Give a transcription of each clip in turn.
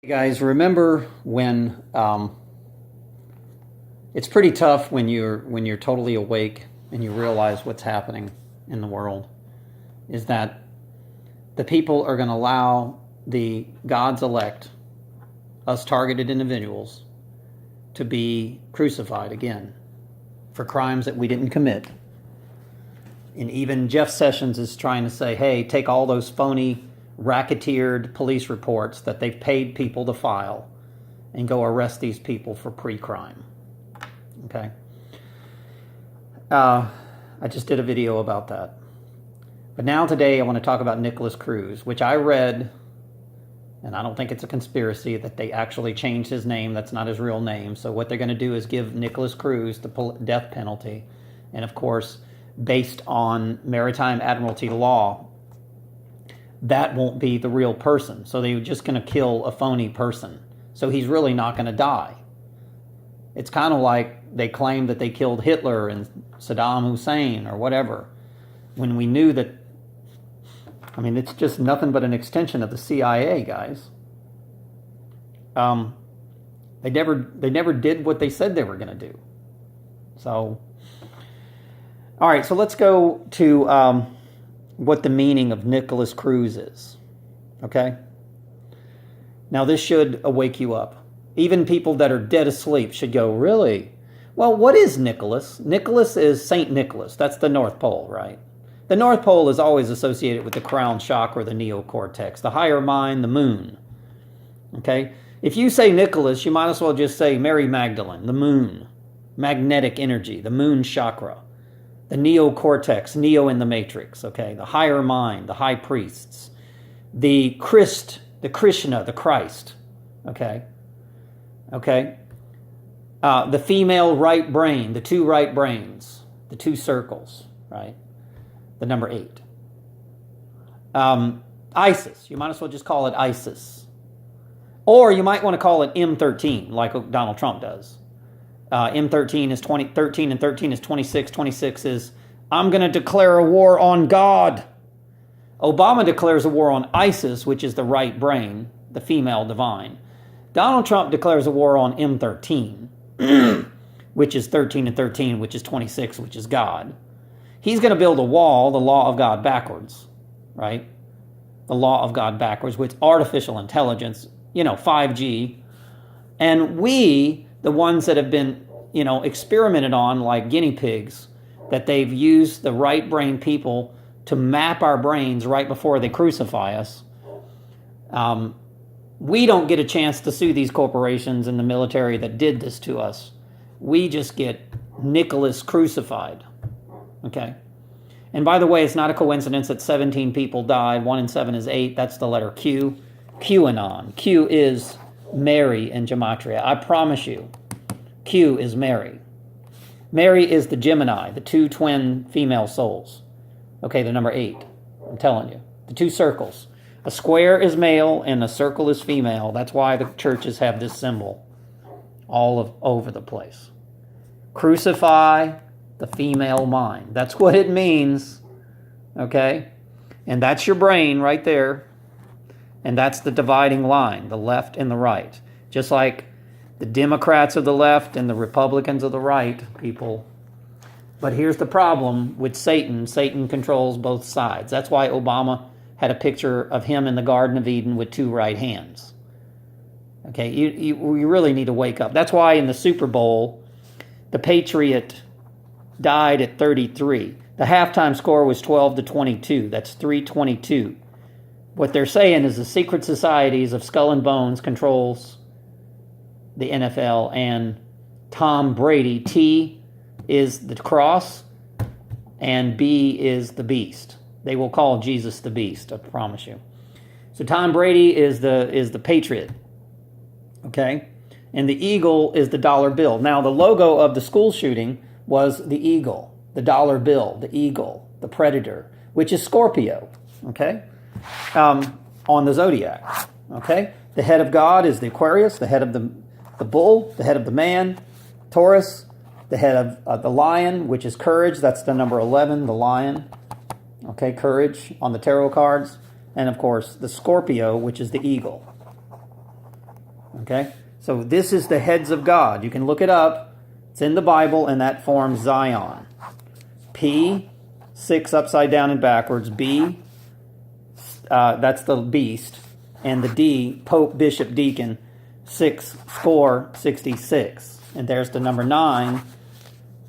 Guys, remember when it's pretty tough when you're totally awake and you realize what's happening in the world is that the people are going to allow the God's elect, us targeted individuals, to be crucified again for crimes that we didn't commit. And even Jeff Sessions is trying to say, hey, take all those phony, racketeered police reports that they've paid people to file and go arrest these people for pre-crime. Okay? I just did a video about that. But now today I want to talk about Nicholas Cruz, which I read, and I don't think it's a conspiracy that they actually changed his name. That's not his real name. So what they're going to do is give Nicholas Cruz the death penalty. And of course, based on maritime admiralty law, that won't be the real person. So they're just going to kill a phony person. So he's really not going to die. It's kind of like they claim that they killed Hitler and Saddam Hussein or whatever, when we knew that, I mean, it's just nothing but an extension of the CIA, guys. They never did what they said they were going to do. So, all right, so let's go to what the meaning of Nicholas Cruz is, okay? Now, this should awake you up. Even people that are dead asleep should go, really? Well, what is Nicholas? Nicholas is Saint Nicholas. That's the North Pole, right? The North Pole is always associated with the crown chakra, the neocortex, the higher mind, the moon, okay? If you say Nicholas, you might as well just say Mary Magdalene, the moon, magnetic energy, the moon chakra. The neocortex, neo in the matrix, okay? The higher mind, the high priests. The Christ, the Krishna, the Christ, okay? Okay? The female right brain, the two right brains, the two circles, right? The number 8. ISIS, you might as well just call it ISIS. Or you might want to call it M13, like Donald Trump does. M13 is 20, 13 and 13 is 26. 26 is, I'm going to declare a war on God. Obama declares a war on ISIS, which is the right brain, the female divine. Donald Trump declares a war on M13, which is 13 and 13, which is 26, which is God. He's going to build a wall, the law of God backwards, right? The law of God backwards with artificial intelligence, 5G. And we, the ones that have been, experimented on like guinea pigs, that they've used the right brain people to map our brains right before they crucify us. We don't get a chance to sue these corporations and the military that did this to us. We just get Nicholas crucified, okay? And by the way, it's not a coincidence that 17 people died. 1 in 7 is 8. That's the letter Q. QAnon. Q is Mary in gematria. I promise you, Q is Mary. Mary is the Gemini, the two twin female souls. Okay, the number 8. I'm telling you. The two circles. A square is male and a circle is female. That's why the churches have this symbol all over the place. Crucify the female mind. That's what it means. Okay? And that's your brain right there. And that's the dividing line, the left and the right. Just like the Democrats of the left and the Republicans of the right, people. But here's the problem with Satan. Satan controls both sides. That's why Obama had a picture of him in the Garden of Eden with 2 right hands. Okay, you really need to wake up. That's why in the Super Bowl, the Patriot died at 33. The halftime score was 12-22. That's 322. What they're saying is the secret societies of Skull and Bones controls the NFL, and Tom Brady, T is the cross, and B is the beast. They will call Jesus the beast, I promise you. So Tom Brady is the Patriot, okay? And the eagle is the dollar bill. Now, the logo of the school shooting was the eagle, the dollar bill, the eagle, the predator, which is Scorpio, okay? On the zodiac, okay? The head of God is the Aquarius, the head of the bull, the head of the man, Taurus, the head of the lion, which is courage. That's the number 11, the lion. Okay, courage on the tarot cards. And of course, the Scorpio, which is the eagle. Okay? So this is the heads of God. You can look it up. It's in the Bible, and that forms Zion. P, 6 upside down and backwards. B, that's the beast. And the D, Pope, Bishop, Deacon, 6 score 66. And there's the number 9.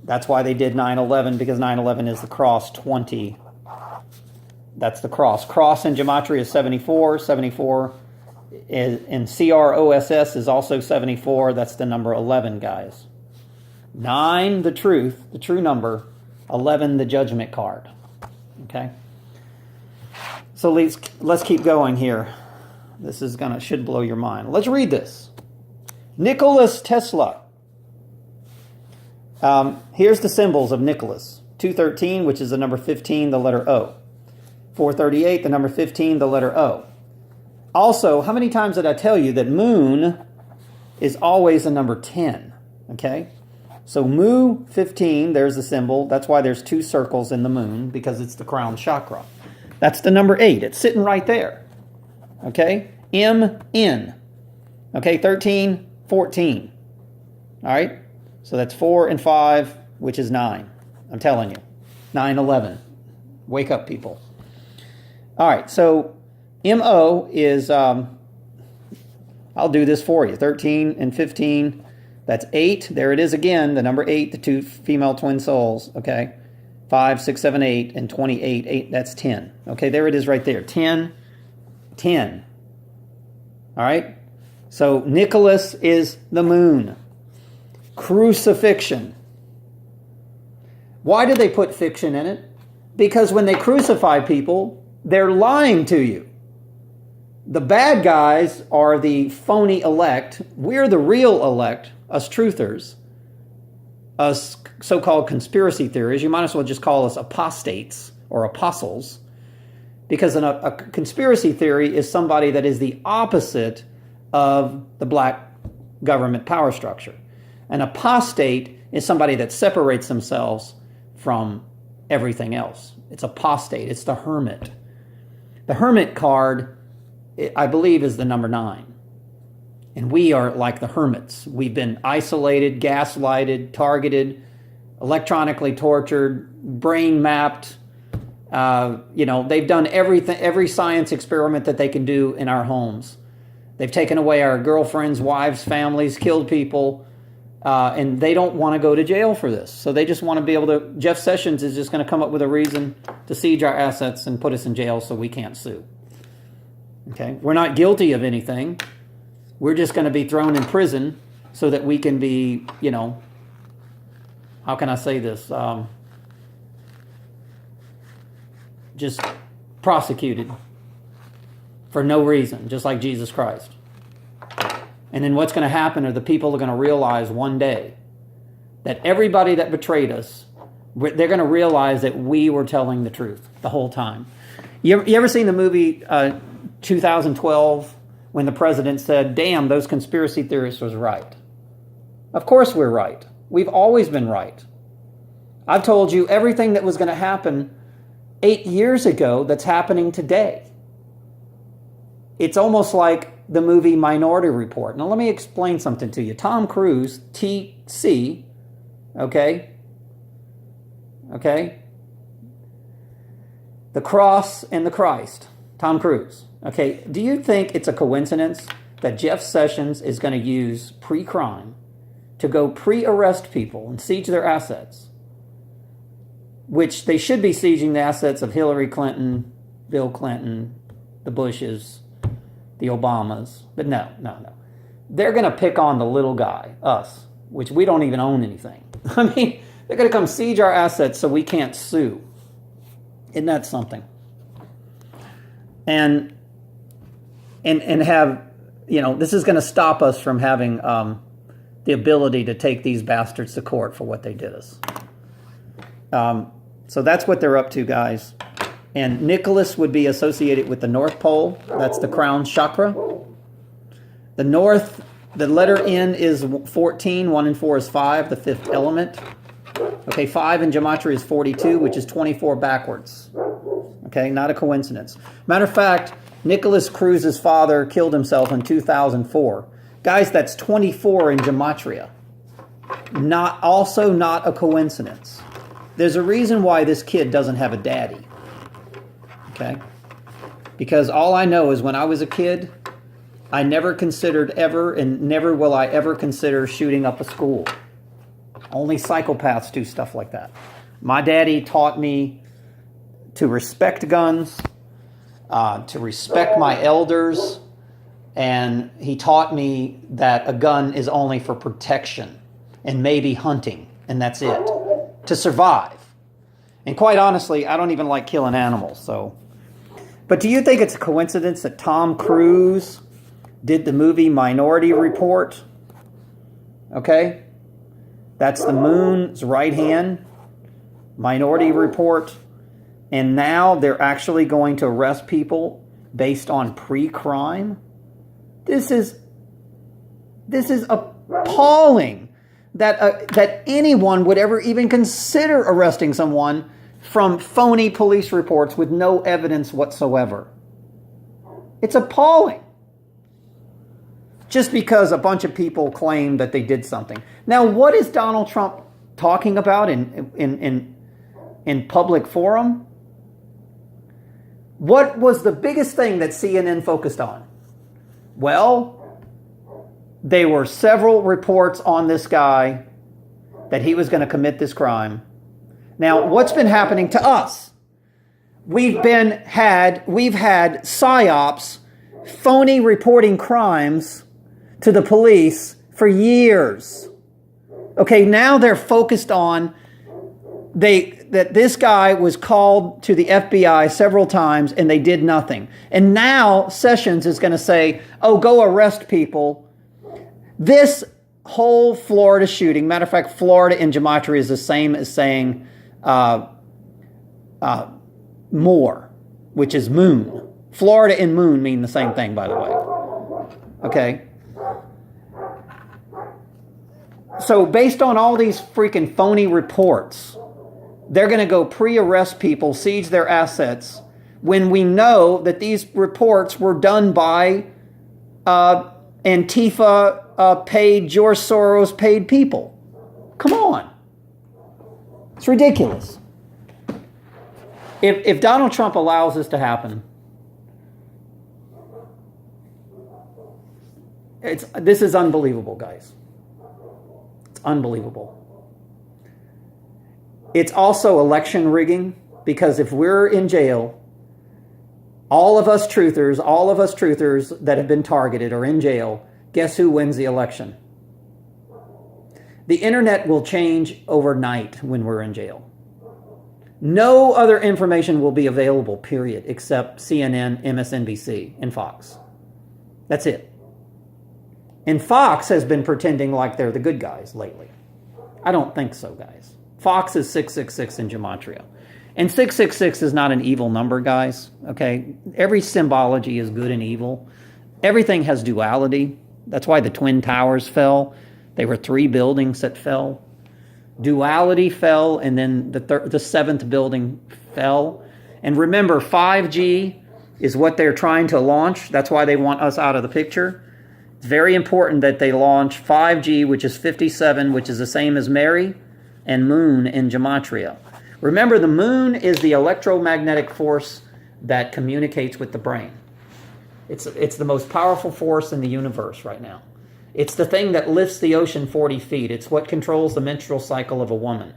That's why they did 9/11, because 9/11 is the cross 20. That's the cross. Cross in gematria is 74. 74 is, in CROSS is also 74. That's the number 11, guys. 9, the truth, the true number. 11, the judgment card. Okay? So let's keep going here. This is should blow your mind. Let's read this. Nicholas Tesla. Here's the symbols of Nicholas. 213, which is the number 15, the letter O. 438, the number 15, the letter O. Also, how many times did I tell you that moon is always a number 10? Okay? So mu 15, there's the symbol. That's why there's 2 circles in the moon, because it's the crown chakra. That's the number 8. It's sitting right there. Okay? MN. Okay, 13, 14. All right? So that's 4 and 5, which is 9. I'm telling you. 9/11. Wake up, people. All right, so MO is, I'll do this for you. 13 and 15, that's 8. There it is again, the number 8, the 2 female twin souls, okay? 5, 6, 7, 8, and 28, 8, that's 10. Okay, there it is right there. 10, 10. All right? So Nicholas is the moon. Crucifixion. Why did they put fiction in it? Because when they crucify people, they're lying to you. The bad guys are the phony elect. We're the real elect, us truthers, us so-called conspiracy theories. You might as well just call us apostates or apostles, because a conspiracy theory is somebody that is the opposite of the black government power structure. An apostate is somebody that separates themselves from everything else. It's apostate. It's the hermit. The hermit card, I believe, is the number 9. And we are like the hermits. We've been isolated, gaslighted, targeted, electronically tortured, brain mapped. They've done every science experiment that they can do in our homes. They've taken away our girlfriends, wives, families, killed people. And they don't want to go to jail for this. So they just want to be able to... Jeff Sessions is just going to come up with a reason to siege our assets and put us in jail so we can't sue. Okay? We're not guilty of anything. We're just going to be thrown in prison so that we can be, how can I say this? Just prosecuted for no reason, just like Jesus Christ. And then what's going to happen are the people are going to realize one day that everybody that betrayed us, they're going to realize that we were telling the truth the whole time. You ever seen the movie 2012 when the president said, damn, those conspiracy theorists was right? Of course we're right. We've always been right. I've told you everything that was going to happen 8 years ago that's happening today. It's almost like the movie Minority Report. Now, let me explain something to you. Tom Cruise, TC, okay? The cross and the Christ. Tom Cruise, okay? Do you think it's a coincidence that Jeff Sessions is going to use pre-crime to go pre-arrest people and siege their assets, which they should be sieging the assets of Hillary Clinton, Bill Clinton, the Bushes, the Obamas. But no. They're going to pick on the little guy, us, which we don't even own anything. I mean, they're going to come siege our assets so we can't sue. Isn't that something? And have, this is going to stop us from having the ability to take these bastards to court for what they did us. So that's what they're up to, guys. And Nicholas would be associated with the North Pole. That's the crown chakra. The North, the letter N is 14. 1 and 4 is 5, the 5th element. Okay, 5 in gematria is 42, which is 24 backwards. Okay, not a coincidence. Matter of fact, Nicholas Cruz's father killed himself in 2004. Guys, that's 24 in gematria. Also not a coincidence. There's a reason why this kid doesn't have a daddy. Okay? Because all I know is when I was a kid, I never considered ever, and never will I ever consider shooting up a school. Only psychopaths do stuff like that. My daddy taught me to respect guns, to respect my elders, and he taught me that a gun is only for protection and maybe hunting, and that's it, to survive. And quite honestly, I don't even like killing animals. So, but do you think it's a coincidence that Tom Cruise did the movie Minority Report? Okay? That's the moon's right hand, Minority Report. And now they're actually going to arrest people based on pre-crime? This is appalling that anyone would ever even consider arresting someone from phony police reports with no evidence whatsoever. It's appalling. Just because a bunch of people claim that they did something. Now, what is Donald Trump talking about in public forum? What was the biggest thing that CNN focused on? Well, there were several reports on this guy that he was going to commit this crime. Now, what's been happening to us? We've had psyops, phony reporting crimes to the police for years. Okay, now they're focused on that this guy was called to the FBI several times and they did nothing. And now Sessions is going to say, oh, go arrest people. This whole Florida shooting, matter of fact, Florida in gematria is the same as saying more, which is moon. Florida and moon mean the same thing, by the way. Okay? So based on all these freaking phony reports, they're going to go pre-arrest people, siege their assets, when we know that these reports were done by Antifa paid, George Soros paid people. Come on. It's ridiculous. If Donald Trump allows this to happen, this is unbelievable, guys. It's unbelievable. It's also election rigging, because if we're in jail, all of us truthers that have been targeted are in jail, guess who wins the election? The internet will change overnight when we're in jail. No other information will be available, period, except CNN, MSNBC, and Fox. That's it. And Fox has been pretending like they're the good guys lately. I don't think so, guys. Fox is 666 in gematria. And 666 is not an evil number, guys. Okay? Every symbology is good and evil. Everything has duality. That's why the Twin Towers fell. They were 3 buildings that fell. Duality fell, and then the 7th building fell. And remember, 5G is what they're trying to launch. That's why they want us out of the picture. It's very important that they launch 5G, which is 57, which is the same as Mary and moon in gematria. Remember, the moon is the electromagnetic force that communicates with the brain. It's the most powerful force in the universe right now. It's the thing that lifts the ocean 40 feet. It's what controls the menstrual cycle of a woman.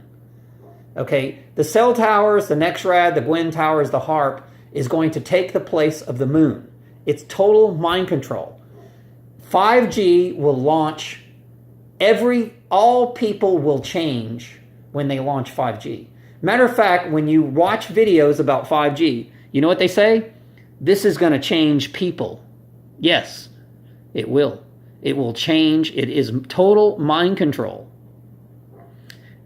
Okay, the cell towers, the Nexrad, the Gwen towers, the HARP is going to take the place of the moon. It's total mind control. 5G will launch all people will change when they launch 5G. Matter of fact, when you watch videos about 5G, you know what they say? This is going to change people. Yes, it will. It will change. It is total mind control.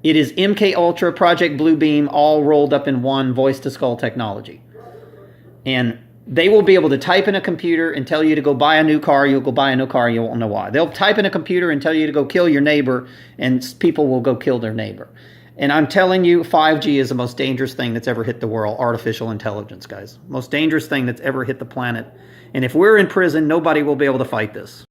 It is MK Ultra, Project Bluebeam, all rolled up in one voice-to-skull technology. And they will be able to type in a computer and tell you to go buy a new car. You'll go buy a new car. You won't know why. They'll type in a computer and tell you to go kill your neighbor, and people will go kill their neighbor. And I'm telling you, 5G is the most dangerous thing that's ever hit the world. Artificial intelligence, guys. Most dangerous thing that's ever hit the planet. And if we're in prison, nobody will be able to fight this.